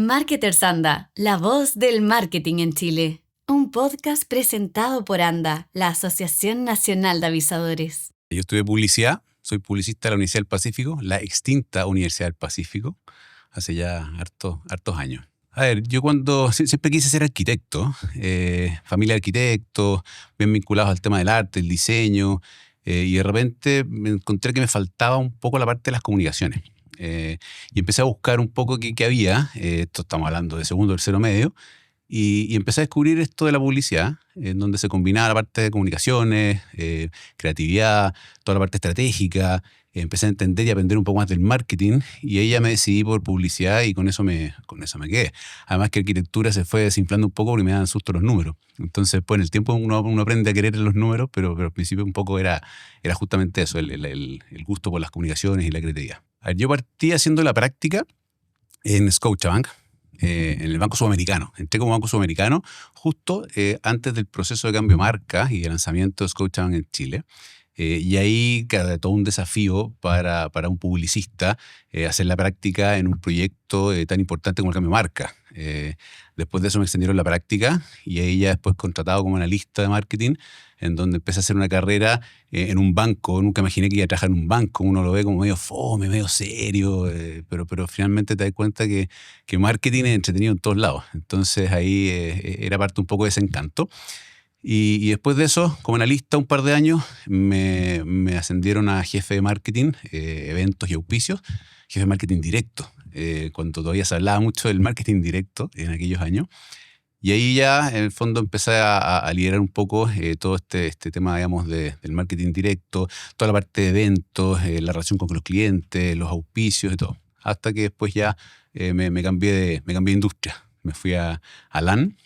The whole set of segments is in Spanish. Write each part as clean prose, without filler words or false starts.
Marketers Anda, la voz del marketing en Chile. Un podcast presentado por ANDA, la Asociación Nacional de Avisadores. Yo estudié publicidad, soy publicista de la Universidad del Pacífico, la extinta Universidad del Pacífico, hace ya hartos años. A ver, yo siempre quise ser arquitecto, familia de arquitectos, bien vinculados al tema del arte, el diseño, y de repente me encontré que me faltaba un poco la parte de las comunicaciones. Y empecé a buscar un poco qué había, esto estamos hablando de segundo, tercero medio, y empecé a descubrir esto de la publicidad, en donde se combinaba la parte de comunicaciones, creatividad, toda la parte estratégica. Empecé a entender y aprender un poco más del marketing y ahí ya me decidí por publicidad y con eso me quedé. Además que arquitectura se fue desinflando un poco porque me daban susto los números. Entonces, pues en el tiempo uno aprende a querer los números, pero al principio un poco era justamente eso, el gusto por las comunicaciones y la creatividad. A ver, yo partí haciendo la práctica en Scotiabank, en el Banco Sudamericano. Entré como Banco Sudamericano justo antes del proceso de cambio de marca y de lanzamiento de Scotiabank en Chile. Y ahí, claro, todo un desafío para un publicista hacer la práctica en un proyecto tan importante como el cambio de marca. Después de eso me extendieron la práctica y ahí ya después contratado como analista de marketing, en donde empecé a hacer una carrera en un banco. Nunca imaginé que iba a trabajar en un banco. Uno lo ve como medio fome, medio serio, pero finalmente te das cuenta que marketing es entretenido en todos lados. Entonces ahí era parte un poco de ese encanto. Y después de eso, como analista un par de años, me ascendieron a jefe de marketing, eventos y auspicios, jefe de marketing directo, cuando todavía se hablaba mucho del marketing directo en aquellos años. Y ahí ya, en el fondo, empecé a liderar un poco todo este tema, digamos, del marketing directo, toda la parte de eventos, la relación con los clientes, los auspicios y todo. Hasta que después ya me cambié de industria. Me fui a LAN.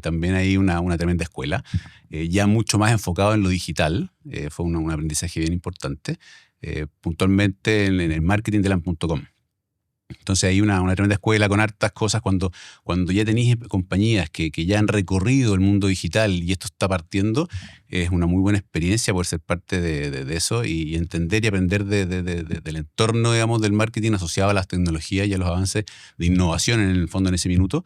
También hay una tremenda escuela, ya mucho más enfocado en lo digital. Fue un aprendizaje bien importante, puntualmente en el marketing de LAN.com. Entonces hay una tremenda escuela con hartas cosas cuando ya tenéis compañías que ya han recorrido el mundo digital y esto está partiendo. Es una muy buena experiencia poder ser parte de eso y entender y aprender del entorno, digamos, del marketing asociado a las tecnologías y a los avances de innovación en el fondo en ese minuto.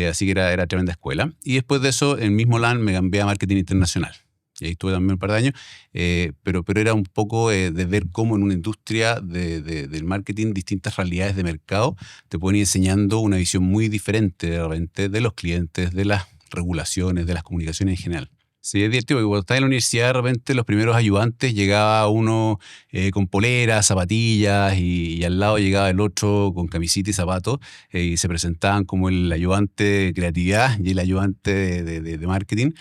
Así que era tremenda escuela. Y después de eso, en el mismo LAN me cambié a marketing internacional. Y ahí estuve también un par de años, pero era un poco de ver cómo en una industria del marketing distintas realidades de mercado te pueden ir enseñando una visión muy diferente de repente de los clientes, de las regulaciones, de las comunicaciones en general. Sí, es divertido, porque cuando estaba en la universidad, de repente los primeros ayudantes llegaba uno con poleras, zapatillas y al lado llegaba el otro con camisita y zapatos y se presentaban como el ayudante de creatividad y el ayudante de marketing.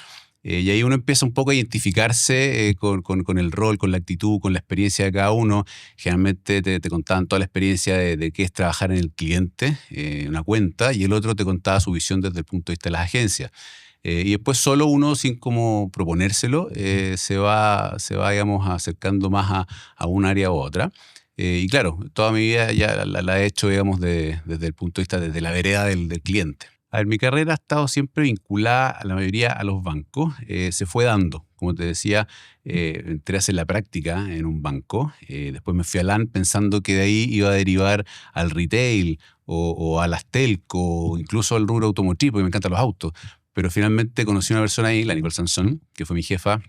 Y ahí uno empieza un poco a identificarse con el rol, con la actitud, con la experiencia de cada uno. Generalmente te contaban toda la experiencia de qué es trabajar en el cliente, en una cuenta, y el otro te contaba su visión desde el punto de vista de las agencias. Y después solo uno, sin como proponérselo, se va, digamos, acercando más a un área u otra. Y claro, toda mi vida ya la he hecho, digamos, desde el punto de vista, desde la vereda del cliente. A ver, mi carrera ha estado siempre vinculada a la mayoría a los bancos. Se fue dando, como te decía, entré a hacer la práctica en un banco. Después me fui a LAN pensando que de ahí iba a derivar al retail o a las telco, o incluso al rubro automotriz, porque me encantan los autos. Pero finalmente conocí a una persona ahí, la Nicole Sansón, que fue mi jefa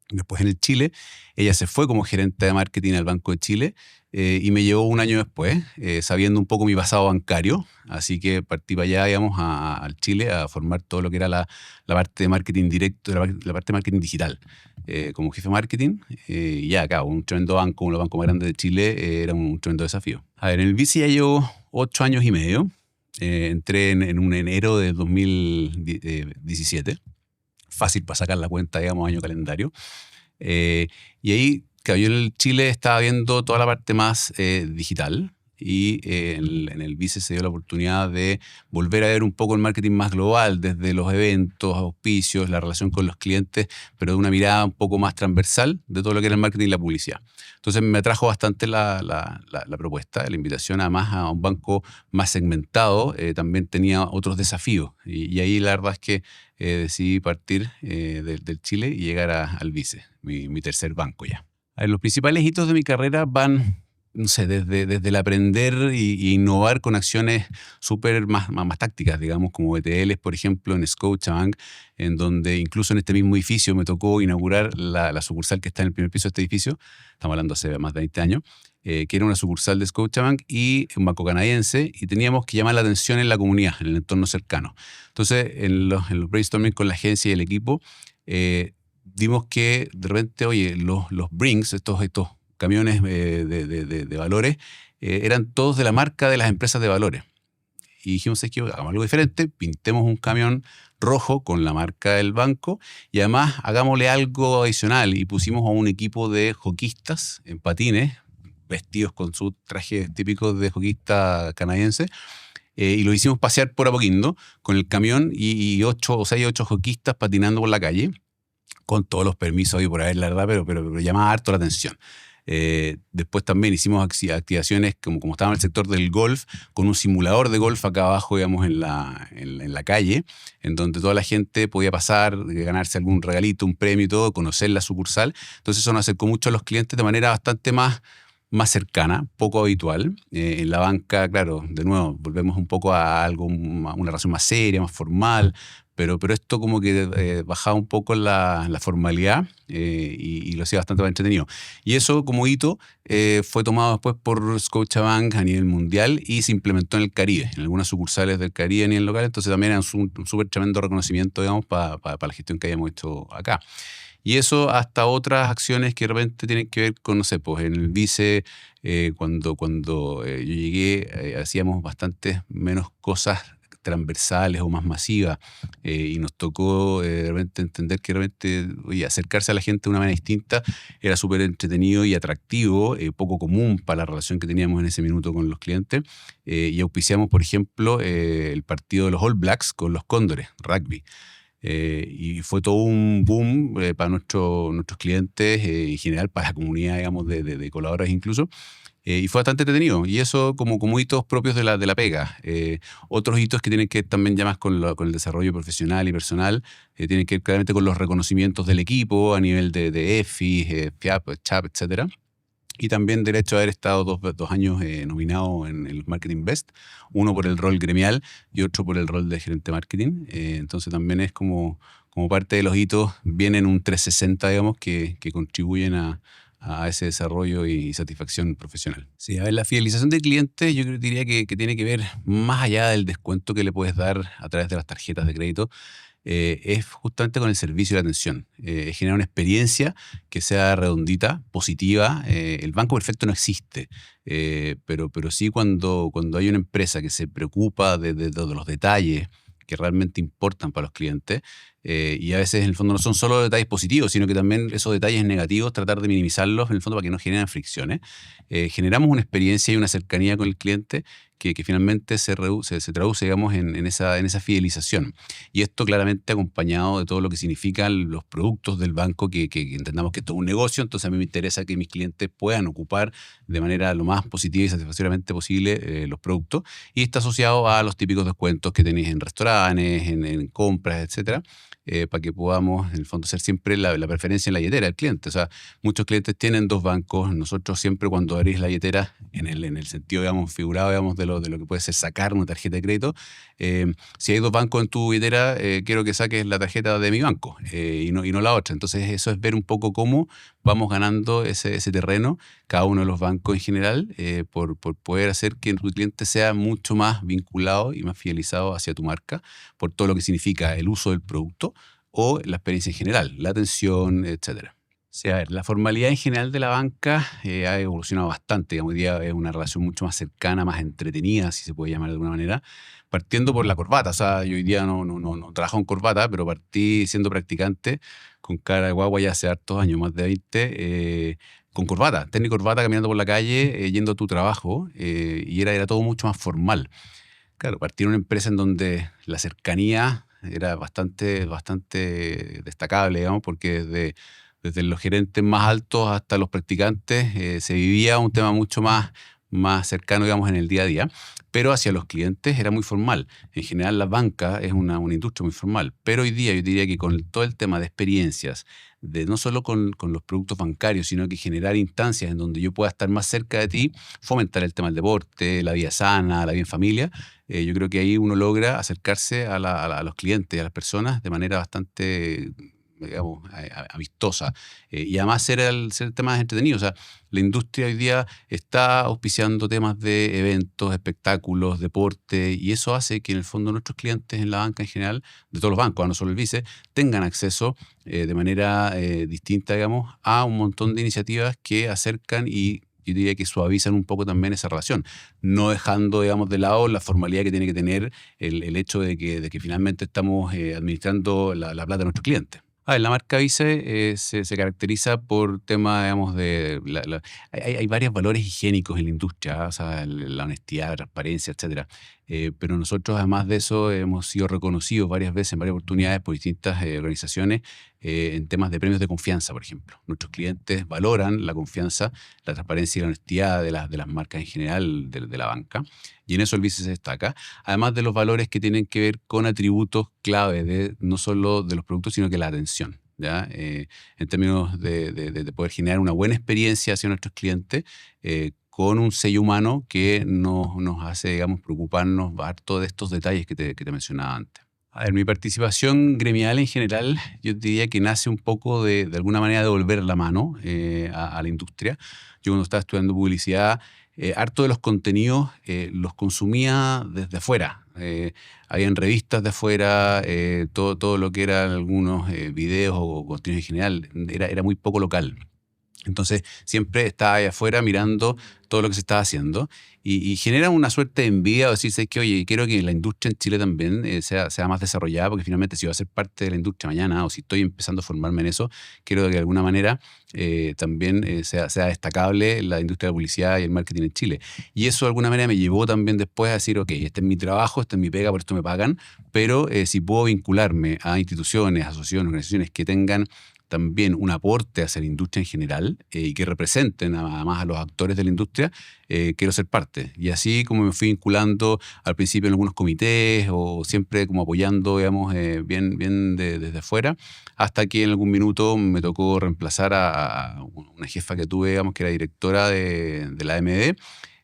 después en el Chile. Ella se fue como gerente de marketing al Banco de Chile y me llevó un año después, sabiendo un poco mi pasado bancario. Así que partí para allá, digamos, al Chile a formar todo lo que era la parte de marketing directo, la parte de marketing digital, como jefe de marketing. Y ya acá, un tremendo banco, uno de los bancos más grandes de Chile, era un tremendo desafío. A ver, en el Vice ya llevo 8 años y medio. Entré en un enero de 2017. Fácil para sacar la cuenta, digamos, año calendario. Y ahí, claro, yo en el Chile estaba viendo toda la parte más digital y en el Vice se dio la oportunidad de volver a ver un poco el marketing más global, desde los eventos, auspicios, la relación con los clientes, pero de una mirada un poco más transversal de todo lo que era el marketing y la publicidad. Entonces me atrajo bastante la propuesta, la invitación, además a un banco más segmentado, también tenía otros desafíos y ahí la verdad es que decidí partir del Chile y llegar al Vice, mi tercer banco ya. A ver, los principales hitos de mi carrera van no sé, desde el aprender y innovar con acciones súper más tácticas, digamos, como ETLs, por ejemplo, en Scotiabank, en donde incluso en este mismo edificio me tocó inaugurar la sucursal que está en el primer piso de este edificio, estamos hablando hace más de 20 años, que era una sucursal de Scotiabank y un banco canadiense, y teníamos que llamar la atención en la comunidad, en el entorno cercano. Entonces, en los brainstorming con la agencia y el equipo, vimos que de repente, oye, los Brinks, estos camiones de valores, eran todos de la marca de las empresas de valores. Y dijimos, es que hagamos algo diferente, pintemos un camión rojo con la marca del banco y además hagámosle algo adicional, y pusimos a un equipo de hockeyistas en patines, vestidos con sus trajes típicos de hockeyista canadiense, y lo hicimos pasear por Apoquindo con el camión y 8 hockeyistas patinando por la calle, con todos los permisos y por ahí, la verdad, pero llamaba harto la atención. Después también hicimos activaciones como estaba en el sector del golf, con un simulador de golf acá abajo, digamos, en la calle, en donde toda la gente podía pasar, ganarse algún regalito, un premio y todo, conocer la sucursal. Entonces eso nos acercó mucho a los clientes de manera bastante más cercana, poco habitual. En la banca, claro, de nuevo, volvemos un poco a algo, una relación más seria, más formal, pero esto como que bajaba un poco la formalidad, y lo hacía bastante más entretenido. Y eso como hito fue tomado después por Scotiabank a nivel mundial y se implementó en el Caribe, en algunas sucursales del Caribe a nivel local. Entonces también era un súper tremendo reconocimiento, digamos, para la gestión que hayamos hecho acá. Y eso hasta otras acciones que de repente tienen que ver con, no sé, pues en el Vice, cuando yo llegué, hacíamos bastantes menos cosas transversales o más masivas, y nos tocó de repente entender que realmente, oye, acercarse a la gente de una manera distinta era súper entretenido y atractivo, poco común para la relación que teníamos en ese minuto con los clientes, y auspiciamos, por ejemplo, el partido de los All Blacks con los Cóndores, rugby. Y fue todo un boom para nuestros clientes, y en general para la comunidad, digamos, de colaboradores incluso. Y fue bastante entretenido. Y eso como hitos propios de la pega. Otros hitos que tienen que ver también ya más con el desarrollo profesional y personal, tienen que ver claramente con los reconocimientos del equipo a nivel de EFI, FIAP, CHAP, etcétera. Y también del hecho de haber estado dos años nominado en el Marketing Best, uno por el rol gremial y otro por el rol de gerente de marketing. Entonces también es como parte de los hitos, vienen un 360, digamos, que contribuyen a ese desarrollo y satisfacción profesional. Sí, a ver, la fidelización del cliente yo diría que tiene que ver más allá del descuento que le puedes dar a través de las tarjetas de crédito. Es justamente con el servicio y la atención. Generar una experiencia que sea redondita, positiva. El banco perfecto no existe, pero sí cuando hay una empresa que se preocupa de los detalles que realmente importan para los clientes, y a veces en el fondo no son solo detalles positivos, sino que también esos detalles negativos, tratar de minimizarlos en el fondo para que no generen fricciones. Generamos una experiencia y una cercanía con el cliente que finalmente se traduce, digamos, en esa fidelización. Y esto claramente acompañado de todo lo que significan los productos del banco, que entendamos que esto es un negocio. Entonces a mí me interesa que mis clientes puedan ocupar de manera lo más positiva y satisfactoriamente posible los productos. Y está asociado a los típicos descuentos que tenéis en restaurantes, en compras, etcétera. Para que podamos, en el fondo, ser siempre la preferencia en la billetera del cliente. O sea, muchos clientes tienen dos bancos. Nosotros siempre, cuando abrís la billetera, en el sentido, digamos, figurado, digamos, de lo que puede ser sacar una tarjeta de crédito, si hay dos bancos en tu billetera, quiero que saques la tarjeta de mi banco, y no la otra. Entonces eso es ver un poco cómo vamos ganando ese terreno, cada uno de los bancos en general, por poder hacer que tu cliente sea mucho más vinculado y más fidelizado hacia tu marca, por todo lo que significa el uso del producto o la experiencia en general, la atención, etcétera. Sí, a ver, la formalidad en general de la banca ha evolucionado bastante. Hoy día es una relación mucho más cercana, más entretenida, si se puede llamar de alguna manera, partiendo por la corbata. O sea, yo hoy día no trabajo en corbata, pero partí siendo practicante con cara de guagua ya hace hartos años, más de 20, con corbata, tenis y corbata, caminando por la calle, yendo a tu trabajo, y era todo mucho más formal. Claro, partí en una empresa en donde la cercanía era bastante destacable, digamos, porque desde los gerentes más altos hasta los practicantes se vivía un tema mucho más más cercano, digamos, en el día a día, pero hacia los clientes era muy formal. En general, la banca es una industria muy formal, pero hoy día yo diría que con todo el tema de experiencias, de no solo con los productos bancarios, sino que generar instancias en donde yo pueda estar más cerca de ti, fomentar el tema del deporte, la vida sana, la vida en familia, yo creo que ahí uno logra acercarse a los clientes, a las personas de manera bastante, digamos, amistosa. Y además ser temas entretenidos. O sea, la industria hoy día está auspiciando temas de eventos, espectáculos, deporte, y eso hace que en el fondo nuestros clientes en la banca en general, de todos los bancos, no solo el Vice, tengan acceso de manera distinta, digamos, a un montón de iniciativas que acercan y yo diría que suavizan un poco también esa relación, no dejando, digamos, de lado la formalidad que tiene que tener el hecho de que finalmente estamos administrando la plata de nuestros clientes. A ver, la marca Vice se caracteriza por temas, digamos, hay varios valores higiénicos en la industria, o sea, la honestidad, la transparencia, etcétera. Pero nosotros, además de eso, hemos sido reconocidos varias veces, en varias oportunidades, por distintas organizaciones en temas de premios de confianza, por ejemplo. Nuestros clientes valoran la confianza, la transparencia y la honestidad de las marcas en general de la banca, y en eso el Vice se destaca. Además de los valores que tienen que ver con atributos clave no solo de los productos, sino que la atención, ¿ya? En términos de poder generar una buena experiencia hacia nuestros clientes, con un sello humano que nos hace, digamos, preocuparnos harto de estos detalles que te mencionaba antes. A ver, mi participación gremial en general, yo diría que nace un poco de alguna manera de devolver la mano a la industria. Yo cuando estaba estudiando publicidad, harto de los contenidos los consumía desde afuera. Habían revistas de afuera, todo lo que eran algunos videos o contenidos en general, era muy poco local. Entonces, siempre estaba ahí afuera mirando todo lo que se estaba haciendo y genera una suerte de envidia o decirse que, oye, quiero que la industria en Chile también sea más desarrollada, porque finalmente si voy a ser parte de la industria mañana o si estoy empezando a formarme en eso, quiero que de alguna manera también sea destacable la industria de la publicidad y el marketing en Chile. Y eso de alguna manera me llevó también después a decir, ok, este es mi trabajo, esta es mi pega, por esto me pagan, pero si puedo vincularme a instituciones, asociaciones, organizaciones que tengan también un aporte hacia la industria en general y que representen además a los actores de la industria, quiero ser parte. Y así como me fui vinculando al principio en algunos comités o siempre como apoyando, digamos, bien desde afuera, hasta que en algún minuto me tocó reemplazar a una jefa que tuve, digamos, que era directora de la AMD.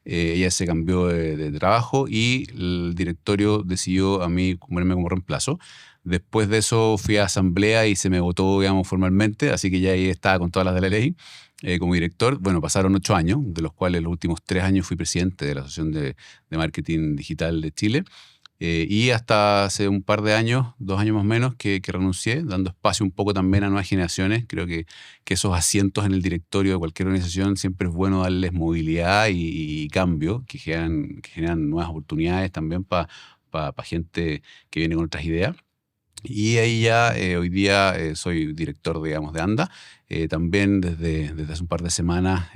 Ella se cambió de trabajo y el directorio decidió a mí ponerme como reemplazo. Después de eso fui a asamblea y se me votó, digamos, formalmente, así que ya ahí estaba con todas las de la ley como director. Bueno, pasaron 8 años, de los cuales los últimos 3 años fui presidente de la Asociación de Marketing Digital de Chile. Y hasta hace un par de años, 2 años más o menos, que renuncié, dando espacio un poco también a nuevas generaciones. Creo que esos asientos en el directorio de cualquier organización siempre es bueno darles movilidad y cambio, que generan nuevas oportunidades también para gente que viene con otras ideas. Y ahí ya hoy día soy director, digamos, de ANDA, también desde hace un par de semanas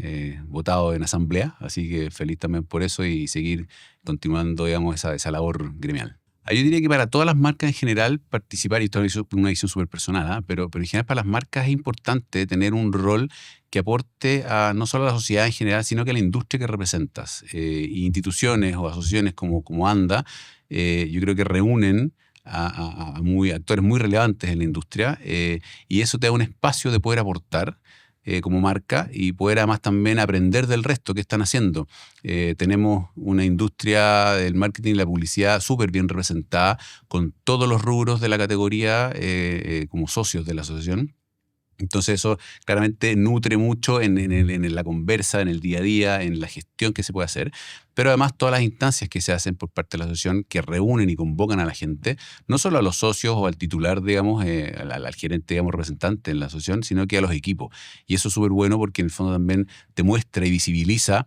votado en asamblea, así que feliz también por eso y seguir continuando, digamos, esa labor gremial. Yo diría que para todas las marcas en general participar, y esto es una visión súper personal, pero en general para las marcas es importante tener un rol que aporte no solo a la sociedad en general, sino que a la industria que representas. Y instituciones o asociaciones como ANDA, yo creo que reúnen a actores muy relevantes en la industria y eso te da un espacio de poder aportar como marca y poder además también aprender del resto que están haciendo. Tenemos una industria del marketing y la publicidad súper bien representada con todos los rubros de la categoría como socios de la asociación. Entonces eso claramente nutre mucho en la conversa, en el día a día, en la gestión que se puede hacer, pero además todas las instancias que se hacen por parte de la asociación que reúnen y convocan a la gente, no solo a los socios o al titular, digamos, al gerente, digamos, representante en la asociación, sino que a los equipos. Y eso es súper bueno porque en el fondo también te muestra y visibiliza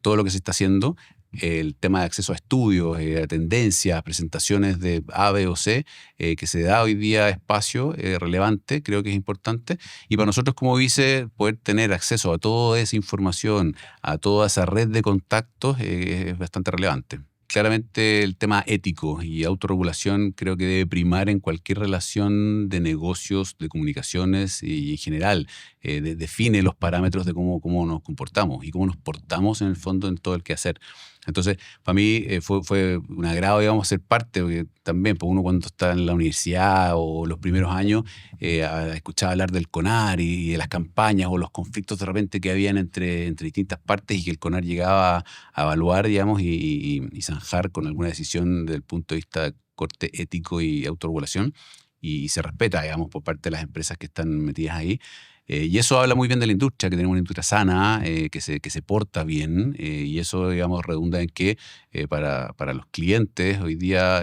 todo lo que se está haciendo. El tema de acceso a estudios, a tendencias, presentaciones de A, B o C, que se da hoy día espacio relevante, creo que es importante. Y para nosotros como Vice, poder tener acceso a toda esa información, a toda esa red de contactos, es bastante relevante. claramente el tema ético y autorregulación creo que debe primar en cualquier relación de negocios, de comunicaciones y en general. Define los parámetros de cómo nos comportamos y cómo nos portamos en el fondo en todo el quehacer. Entonces, para mí fue un agrado, digamos, ser parte, porque también, pues uno cuando está en la universidad o los primeros años, escuchaba hablar del CONAR y de las campañas o los conflictos de repente que habían entre distintas partes y que el CONAR llegaba a evaluar, digamos, y zanjar con alguna decisión desde el punto de vista de corte ético y autorregulación. Y se respeta, digamos, por parte de las empresas que están metidas ahí. Y eso habla muy bien de la industria, que tenemos una industria sana, que se porta bien, y eso, digamos, redunda en que para los clientes hoy día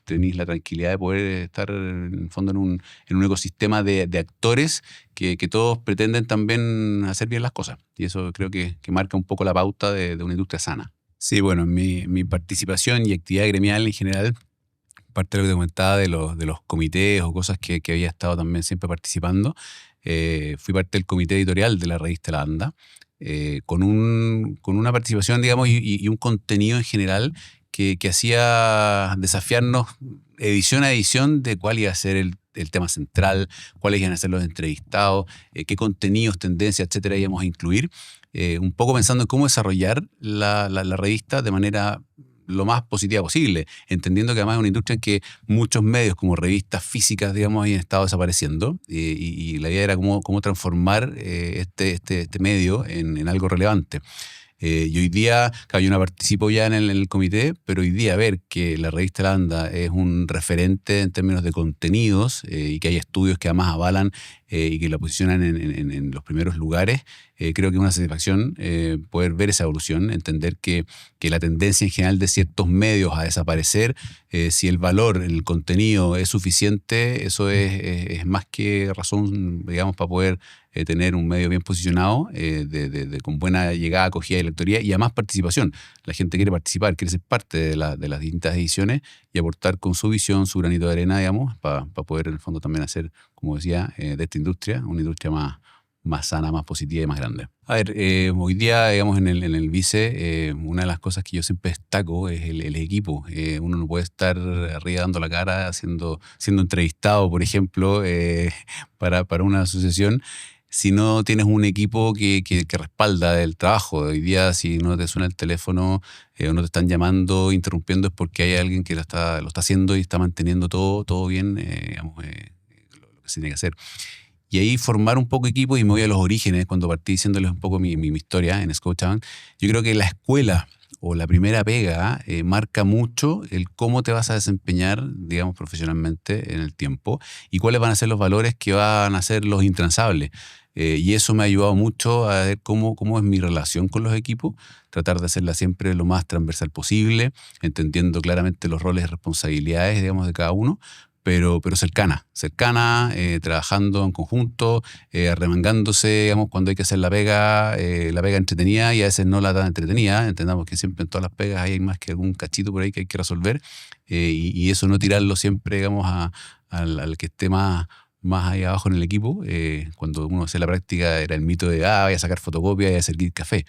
tenéis la tranquilidad de poder estar en el fondo en un ecosistema de actores que todos pretenden también hacer bien las cosas. Y eso creo que marca un poco la pauta de una industria sana. Sí, bueno, mi participación y actividad gremial en general, parte de lo que te comentaba de los comités o cosas que había estado también siempre participando. Fui parte del comité editorial de la revista La Anda, con una participación, digamos, y un contenido en general que hacía desafiarnos edición a edición de cuál iba a ser el tema central, cuáles iban a ser los entrevistados, qué contenidos, tendencias, etcétera, íbamos a incluir. Un poco pensando en cómo desarrollar la revista de manera lo más positiva posible, entendiendo que además es una industria en que muchos medios como revistas físicas, digamos, habían estado desapareciendo, y la idea era cómo transformar este medio en algo relevante. Y hoy día, claro, yo no participo ya en el comité, pero hoy día ver que la revista La Anda es un referente en términos de contenidos, y que hay estudios que además avalan y que la posicionan en los primeros lugares, creo que es una satisfacción poder ver esa evolución, entender que la tendencia en general de ciertos medios a desaparecer, si el valor en el contenido es suficiente, eso es más que razón, digamos, para poder tener un medio bien posicionado, con buena llegada, acogida y lectoría y además participación. La gente quiere participar, quiere ser parte de las distintas ediciones y aportar con su visión, su granito de arena, digamos, para poder en el fondo también hacer, como decía, de esta industria, una industria más sana, más positiva y más grande. A ver, hoy día, digamos, en el Vice, una de las cosas que yo siempre destaco es el equipo. Uno no puede estar arriba dando la cara, siendo entrevistado, por ejemplo, para una asociación, si no tienes un equipo que respalda el trabajo. Hoy día, si no te suena el teléfono o no te están llamando, interrumpiendo, es porque hay alguien que lo está haciendo y está manteniendo todo bien, digamos, lo que se tiene que hacer. Y ahí formar un poco equipo, y me voy a los orígenes, cuando partí diciéndoles un poco mi historia en Scotiabank. Yo creo que la escuela o la primera pega marca mucho el cómo te vas a desempeñar, digamos, profesionalmente en el tiempo y cuáles van a ser los valores que van a ser los intransables. Y eso me ha ayudado mucho a ver cómo es mi relación con los equipos, tratar de hacerla siempre lo más transversal posible, entendiendo claramente los roles y responsabilidades, digamos, de cada uno, pero cercana, trabajando en conjunto, arremangándose, digamos, cuando hay que hacer la pega entretenida y a veces no la tan entretenida. Entendamos que siempre en todas las pegas hay más que algún cachito por ahí que hay que resolver, y eso no tirarlo siempre, digamos, al que esté más ahí abajo en el equipo. Cuando uno hacía la práctica era el mito de, voy a sacar fotocopia y voy a servir café.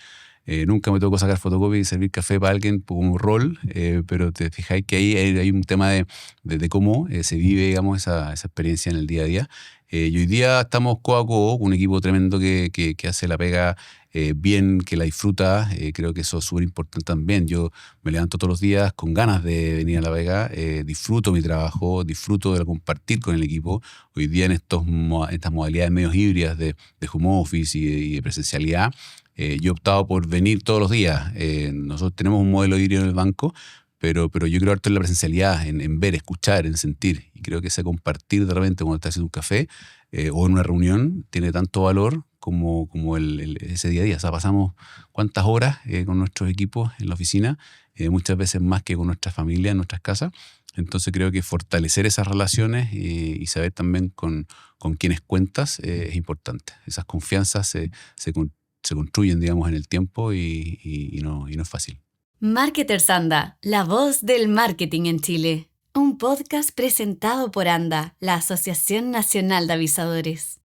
Nunca me tocó sacar fotocopia y servir café para alguien como rol, pero te fijáis que ahí hay un tema de cómo se vive, digamos, esa experiencia en el día a día. Y hoy día estamos codo a codo con un equipo tremendo que hace la pega bien, que la disfruta. Creo que eso es súper importante también. Yo me levanto todos los días con ganas de venir a la pega, disfruto mi trabajo, disfruto de compartir con el equipo. Hoy día en estas modalidades medios híbridas de home office y de presencialidad, yo he optado por venir todos los días. Nosotros tenemos un modelo híbrido en el banco, pero yo creo harto en la presencialidad, en ver, escuchar, en sentir. Y creo que ese compartir de repente cuando estás haciendo un café o en una reunión tiene tanto valor como ese día a día. O sea, pasamos cuántas horas con nuestros equipos en la oficina, muchas veces más que con nuestras familias en nuestras casas. Entonces creo que fortalecer esas relaciones y saber también con quienes cuentas es importante. Esas confianzas se construyen, digamos, en el tiempo y no es fácil. Marketers Anda, la voz del marketing en Chile. Un podcast presentado por ANDA, la Asociación Nacional de Avisadores.